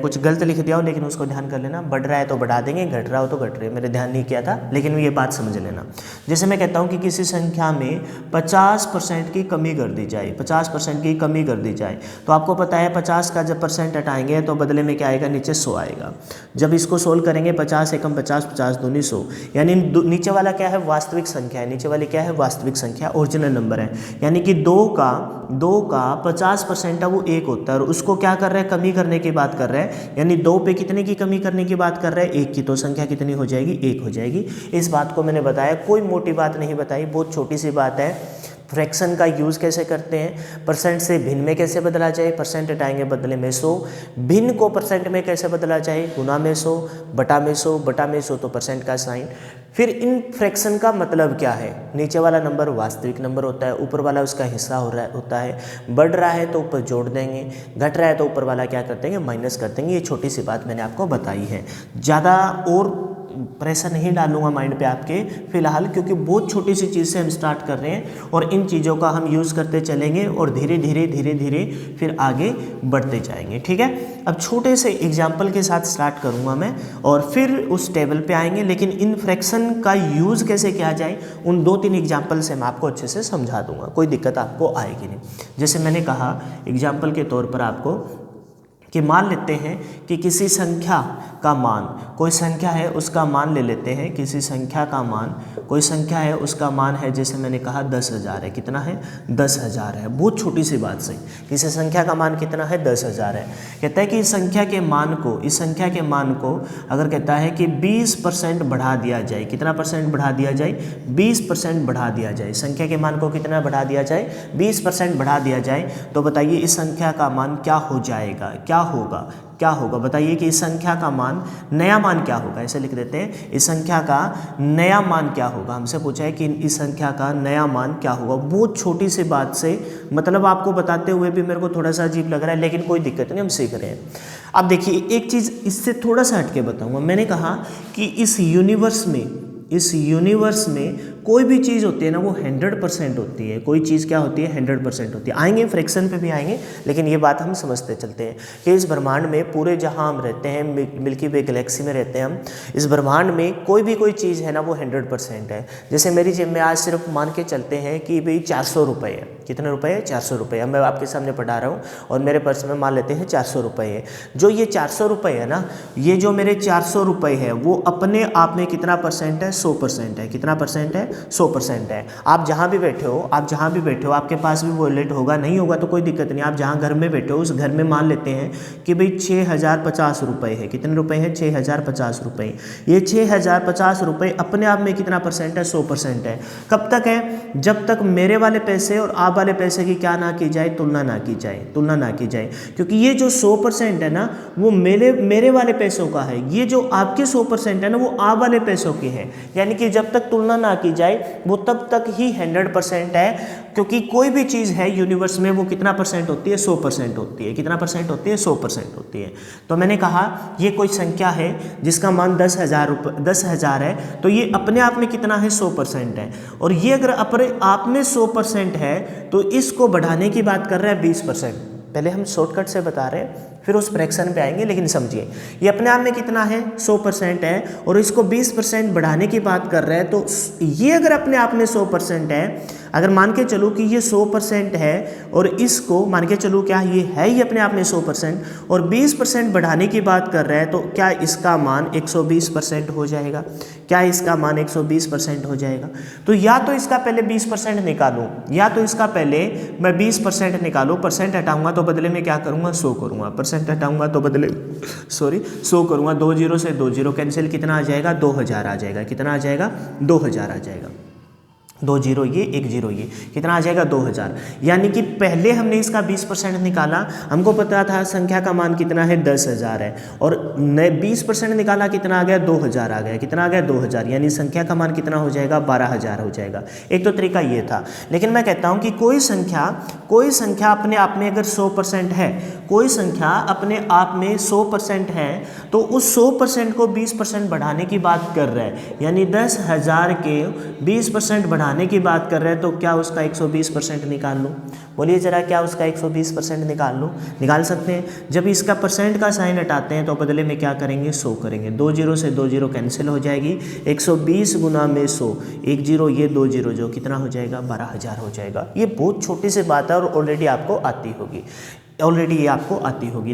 कुछ गलत लिख दिया हो, लेकिन उसको ध्यान कर लेना। बढ़ रहा है तो बढ़ा देंगे, घट रहा हो तो घट रहे। मैंने ध्यान नहीं किया था, लेकिन ये बात समझ लेना। जैसे मैं कहता हूँ कि किसी संख्या में 50% की कमी कर दी जाए, 50% की कमी कर दी जाए, तो आपको पता है 50 का जब % हटाएंगे तो बदले में क्या आएगा? नीचे 100 आएगा। जब इसको सोल्व करेंगे 50 एकम 50, 50 दूनी 100, यानी नीचे वाला क्या है? वास्तविक संख्या है। नीचे वाली क्या है? वास्तविक संख्या, ओरिजिनल नंबर है। यानी कि 2 का 50% है वो 1 होता है और उसको क्या कर रहा है? कमी करने की बात कर रहा है। यानी 2 पे कितने की कमी करने की बात कर रहा है? 1 की। तो संख्या कितनी हो जाएगी? 1 हो जाएगी। इस बात को मैंने बताया, कोई मोटी बात नहीं बताई, बहुत छोटी सी बात है। फ्रैक्शन का यूज़ कैसे करते हैं? % से भिन्न में कैसे बदला जाए? % हटाएंगे, बदले में 100। भिन्न को % में कैसे बदला जाए? गुना में 100, बटा में 100, बटा में 100 तो % का साइन। फिर इन फ्रैक्शन का मतलब क्या है? नीचे वाला नंबर वास्तविक नंबर होता है, ऊपर वाला उसका हिस्सा होता है। बढ़ रहा है तो ऊपर जोड़ देंगे, घट रहा है तो ऊपर वाला क्या कर देंगे? माइनस कर देंगे। ये छोटी सी बात मैंने आपको बताई है। ज़्यादा और प्रेशर नहीं डालूंगा माइंड पे आपके फिलहाल, क्योंकि बहुत छोटी सी चीज़ से हम स्टार्ट कर रहे हैं और इन चीज़ों का हम यूज़ करते चलेंगे और धीरे धीरे फिर आगे बढ़ते जाएंगे, ठीक है। अब छोटे से एग्जाम्पल के साथ स्टार्ट करूंगा मैं और फिर उस टेबल पे आएंगे। लेकिन इन फ्रैक्शन का यूज़ कैसे किया जाए उन 2-3 एग्जाम्पल से मैं आपको अच्छे से समझा दूंगा, कोई दिक्कत आपको आएगी नहीं। जैसे मैंने कहा एग्जाम्पल के तौर पर आपको कि मान लेते हैं कि किसी संख्या का मान, कोई संख्या है उसका मान ले लेते हैं। किसी संख्या का मान, कोई संख्या है उसका मान है, जैसे मैंने कहा 10,000 है। कितना है? 10,000 है। बहुत छोटी सी बात से किसी संख्या का मान कितना है? 10,000 है। कहता है कि इस संख्या के मान को अगर कहता है कि 20% बढ़ा दिया जाए, कितना % बढ़ा दिया जाए? 20% बढ़ा दिया जाए। संख्या के मान को कितना बढ़ा दिया जाए? 20% बढ़ा दिया जाए। तो बताइए इस संख्या का मान क्या हो जाएगा? क्या होगा बताइए कि इस संख्या का मान, नया मान क्या होगा? ऐसे लिख देते हैं, इस संख्या का नया मान क्या होगा? हमसे पूछा है कि इस संख्या का नया मान क्या होगा। बहुत छोटी सी बात से, मतलब आपको बताते हुए भी मेरे को थोड़ा सा अजीब लग रहा है, लेकिन कोई दिक्कत नहीं, हम सीख रहे हैं। अब देखिए एक चीज़ इससे थोड़ा सा हटके बताऊंगा। मैंने कहा कि इस यूनिवर्स में कोई भी चीज़ होती है ना वो 100% होती है। कोई चीज़ क्या होती है? 100% होती है। आएंगे फ्रैक्शन पे भी आएंगे, लेकिन ये बात हम समझते चलते हैं कि इस ब्रह्मांड में, पूरे जहां हम रहते हैं, मिल्की वे गैलेक्सी में रहते हैं हम, इस ब्रह्मांड में कोई चीज़ है ना वो 100% है। जैसे मेरी जेब में आज सिर्फ मान के चलते हैं कि भाई 400 रुपये है। कितने रुपये है? 400 रुपये। अब मैं आपके सामने पढ़ा रहा हूँ और मेरे पर्स में मान लेते हैं 400 रुपये है। जो ये 400 रुपये है ना, ये जो मेरे 400 रुपये है वो अपने आप में कितना % है? 100% है। कितना % है? 100% है। आप जहाँ भी बैठे हो, आपके पास भी वॉलेट होगा, नहीं होगा तो कोई दिक्कत नहीं। आप जहाँ घर में बैठे हो उस घर में मान लेते हैं कि भाई 6050 रुपये है। कितने रुपए हैं? 6050 रुपये। ये 6050 रुपये अपने आप में कितना परसेंट है? 100% है। कब तक है? जब तक मेरे वाले पैसे और आप वाले पैसे की क्या ना की जाए? तुलना ना की जाए। क्योंकि ये जो 100% है ना वो मेरे वाले पैसों का है, ये जो आपके 100% है ना वो आप वाले पैसों के है। यानी कि जब तक तुलना ना की जाए वो तब तक ही 100% है, क्योंकि कोई भी चीज़ है यूनिवर्स में वो कितना परसेंट होती है? 100% होती है। कितना परसेंट होती है? 100% होती है। तो मैंने कहा ये कोई संख्या है जिसका मान 10,000 है, तो ये अपने आप में कितना है? 100% है। और ये अगर अपने आप में 100% है तो इसको बढ़ाने की बात कर रहा है 20%। पहले हम शॉर्टकट से बता रहे हैं, फिर उस फ्रैक्शन पे आएंगे, लेकिन समझिए ये अपने आप में कितना है? 100% है और इसको 20% बढ़ाने की बात कर रहे हैं। तो ये अगर अपने आप में 100% है, अगर मान के चलो कि ये 100% है और इसको मान के चलो क्या ये है ही अपने आप में 100% और 20% बढ़ाने की बात कर रहे हैं, तो क्या इसका मान 120% हो जाएगा? क्या इसका मान 120% हो जाएगा? तो या तो इसका पहले 20% निकालूं, या तो इसका पहले मैं 20% निकालूं, परसेंट हटाऊंगा तो बदले में क्या करूंगा? 100 करूंगा। परसेंट हटाऊंगा तो बदले 100 करूंगा। 2 0 से 2 0 कैंसिल, कितना आ जाएगा? 2000 आ जाएगा। कितना आ जाएगा? 2000 आ जाएगा। 2 0 ये 1 0 ये, कितना आ जाएगा? 2000। यानी कि पहले हमने इसका 20% निकाला, हमको पता था संख्या का मान कितना है? 10,000 है, और 20% निकाला, कितना आ गया? 2000 आ गया। कितना आ गया? 2000। यानी संख्या का मान कितना हो जाएगा? 12,000 हो जाएगा। एक तो तरीका ये था, लेकिन मैं कहता हूँ कि कोई संख्या अपने आप में अगर 100% है, कोई संख्या अपने आप में 100% है, तो उस 100% को 20% बढ़ाने की बात कर रहा है। यानी 10,000 के 20% बढ़ाने की बात कर रहे हैं, तो क्या उसका 120% निकाल लूँ? बोलिए जरा, क्या उसका 120% निकाल लूँ? निकाल सकते हैं। जब इसका परसेंट का साइन हटाते हैं तो बदले में क्या करेंगे? 100 करेंगे। 2 0 से 2 0 कैंसिल हो जाएगी। 120 गुना में 100, 1 0 ये 2 0 जो कितना हो जाएगा? 12,000 हो जाएगा। ये बहुत छोटी सी बात है और ऑलरेडी आपको आती होगी।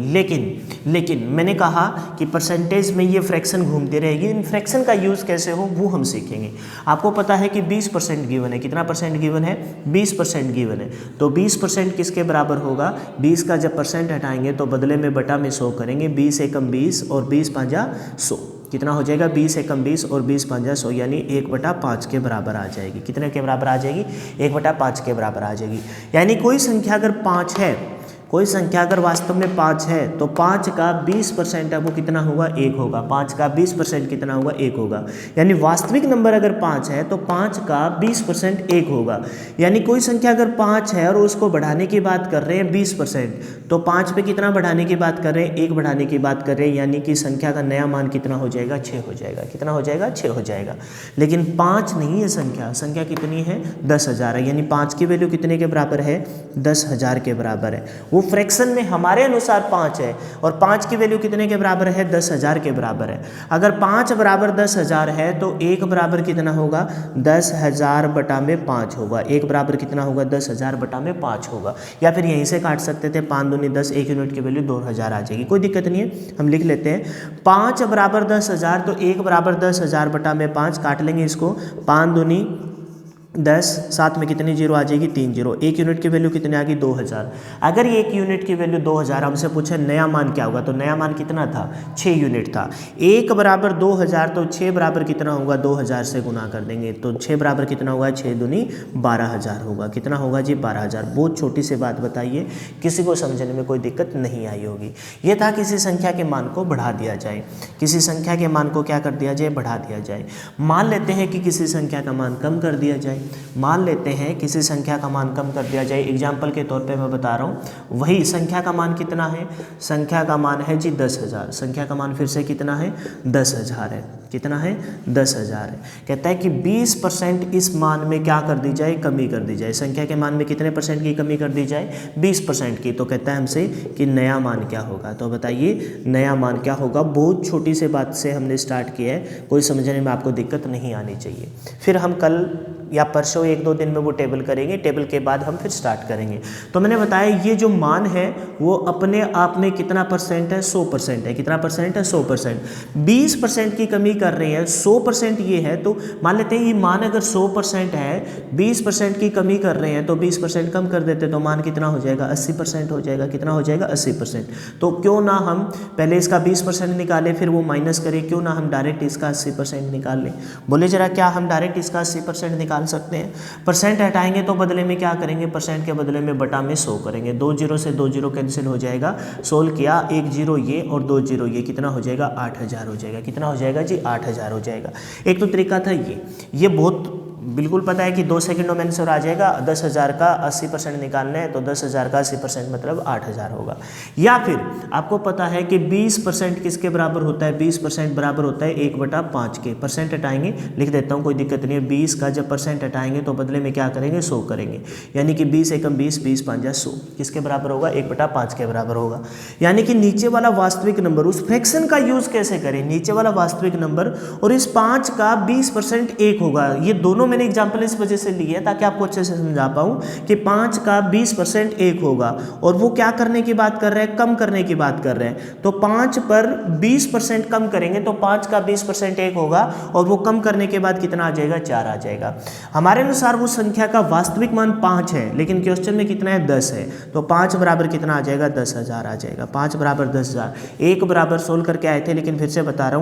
लेकिन मैंने कहा कि परसेंटेज में ये फ्रैक्शन घूमती रहेगी। इन फ्रैक्शन का यूज़ कैसे हो वो हम सीखेंगे। आपको पता है कि 20% गिवन है। कितना परसेंट गिवन है? 20% गिवन है। तो 20% किसके बराबर होगा? 20 का जब परसेंट हटाएंगे तो बदले में बटा में 100 करेंगे। 20 एकम 20 और 20 पाँजा 100। कितना हो जाएगा? 20 एकम 20 और 20 पाँजा 100, यानी 1/5 के बराबर आ जाएगी। कितने के बराबर आ जाएगी? 1/5 के बराबर आ जाएगी। यानी कोई संख्या अगर 5 है, कोई संख्या अगर वास्तव में 5 है, तो 5 का 20% है वो कितना होगा? 1 होगा। 5 का 20% कितना होगा? 1 होगा। यानी वास्तविक नंबर अगर 5 है तो 5 का 20% 1 होगा। यानी कोई संख्या अगर 5 है और उसको बढ़ाने की बात कर रहे हैं 20%, तो 5 पे कितना बढ़ाने की बात कर रहे हैं? 1 बढ़ाने की बात कर रहे हैं। यानी कि संख्या का नया मान कितना हो जाएगा? 6 हो जाएगा। कितना हो जाएगा? 6 हो जाएगा। लेकिन 5 नहीं है संख्या कितनी है? 10,000 है। यानी 5 की वैल्यू कितने के बराबर है? 10,000 के बराबर है। वो फ्रैक्शन में हमारे अनुसार 5 है और 5 की वैल्यू कितने के बराबर है? 10,000 के बराबर है। अगर 5 बराबर 10,000 है तो 1 बराबर कितना होगा? 10,000 बटा में 5 होगा। 1 बराबर कितना होगा? 10,000 बटा में 5 होगा। या फिर यहीं से काट सकते थे, 5 दूनी 10, 1 यूनिट की वैल्यू 2000 आ जाएगी। कोई दिक्कत नहीं है, हम लिख लेते हैं 5 बराबर 10,000, तो 1 बराबर 10,000 बटा में 5, काट लेंगे इसको। 5 दूनी 10, साथ में कितनी जीरो आ जाएगी? 3 जीरो। 1 यूनिट की वैल्यू कितनी आ गई? 2000। अगर 1 यूनिट की वैल्यू 2000, हमसे पूछे नया मान क्या होगा, तो नया मान कितना था? 6 यूनिट था। 1 बराबर 2000, तो 6 बराबर कितना होगा? 2000 से गुना कर देंगे तो 6 बराबर कितना होगा? 6 दूनी 12,000 होगा। कितना होगा जी? 12,000। बहुत छोटी सी बात बताइए, किसी को समझने में कोई दिक्कत नहीं आई होगी। ये था किसी संख्या के मान को बढ़ा दिया जाए, किसी संख्या के मान को क्या कर दिया जाए? बढ़ा दिया जाए। मान लेते हैं कि किसी संख्या का मान कम कर दिया जाए, मान लेते हैं किसी संख्या का मान कम कर दिया जाए। एग्जाम्पल के तौर पे मैं बता रहा हूँ, वही संख्या का मान कितना है? संख्या का मान है जी 10,000। संख्या का मान फिर से कितना है? 10,000 है। कितना है? 10,000 है। कहता है कि 20% इस मान में क्या कर दी जाए? कमी कर दी जाए। संख्या के मान में कितने परसेंट की कमी कर दी जाए? 20% की। तो कहता है हमसे कि नया मान क्या होगा। तो बताइए नया मान क्या होगा। बहुत छोटी सी बात से हमने स्टार्ट किया है, कोई समझने में आपको दिक्कत नहीं आनी चाहिए। फिर हम कल या परसों 1-2 दिन में वो टेबल करेंगे, टेबल के बाद हम फिर स्टार्ट करेंगे। तो मैंने बताया ये जो मान है वो अपने आप में कितना परसेंट है, 100% है। कितना परसेंट है, 100%। 20% की कमी कर रही है, 100% ये है, तो मान लेते हैं ये मान अगर 100% है, 20% की कमी कर रहे हैं तो 20% कम कर देते तो मान कितना हो जाएगा, 80% हो जाएगा। कितना हो जाएगा, 80%। तो क्यों ना हम पहले इसका 20% निकालें फिर वो माइनस करें, क्यों ना हम डायरेक्ट इसका 80% निकाल लें। बोले जरा, क्या हम डायरेक्ट इसका 80% निकाल सकते हैं? परसेंट हटाएंगे तो बदले में क्या करेंगे, परसेंट के बदले में बटा में 100 करेंगे। 2 जीरो से 2 जीरो कैंसिल हो जाएगा, सोल्व किया, 1 जीरो ये और 2 जीरो ये, कितना हो जाएगा, 8000 हो जाएगा। कितना हो जाएगा जी, 8000 हो जाएगा। एक तो तरीका था ये बहुत बिल्कुल पता है कि 2 सेकंडों में आंसर आ जाएगा। 10,000 का 80% निकालना है तो 10,000 का 80% मतलब 8,000 होगा। या फिर आपको पता है कि 20% किसके बराबर होता है, 20% बराबर होता है 1/5 के। परसेंट हटाएंगे, लिख देता हूँ, कोई दिक्कत नहीं है। 20 का जब परसेंट हटाएंगे तो बदले में क्या करेंगे, 100 करेंगे। यानी कि 20 एकम 20, 20 5 100 किसके बराबर होगा, 1/5 के बराबर होगा। यानी कि नीचे वाला वास्तविक नंबर, उस फ्रैक्शन का यूज कैसे करें, नीचे वाला वास्तविक नंबर और इस 5 का 20% 1 होगा। ये दोनों मैंने एग्जाम्पल इस वजह से लिए ताकि आपको अच्छे से समझा पाऊं कि 5 का 20% 1 होगा और वो क्या करने की बात कर रहे हैं, कम करने की बात कर रहे हैं। तो 5 पर 20% कम करेंगे तो 5 का 20% 1 होगा और वो कम करने के बाद कितना आ जाएगा, 4 आ जाएगा। हमारे अनुसार वो संख्या का वास्तविक मान 5 है लेकिन क्वेश्चन में कितना है, 10 है। तो 5 बराबर कितना आ जाएगा, 10,000 आ जाएगा। 5 बराबर 10,000। 1 बराबर सोल्व करके आए थे लेकिन फिर से बता रहा हूँ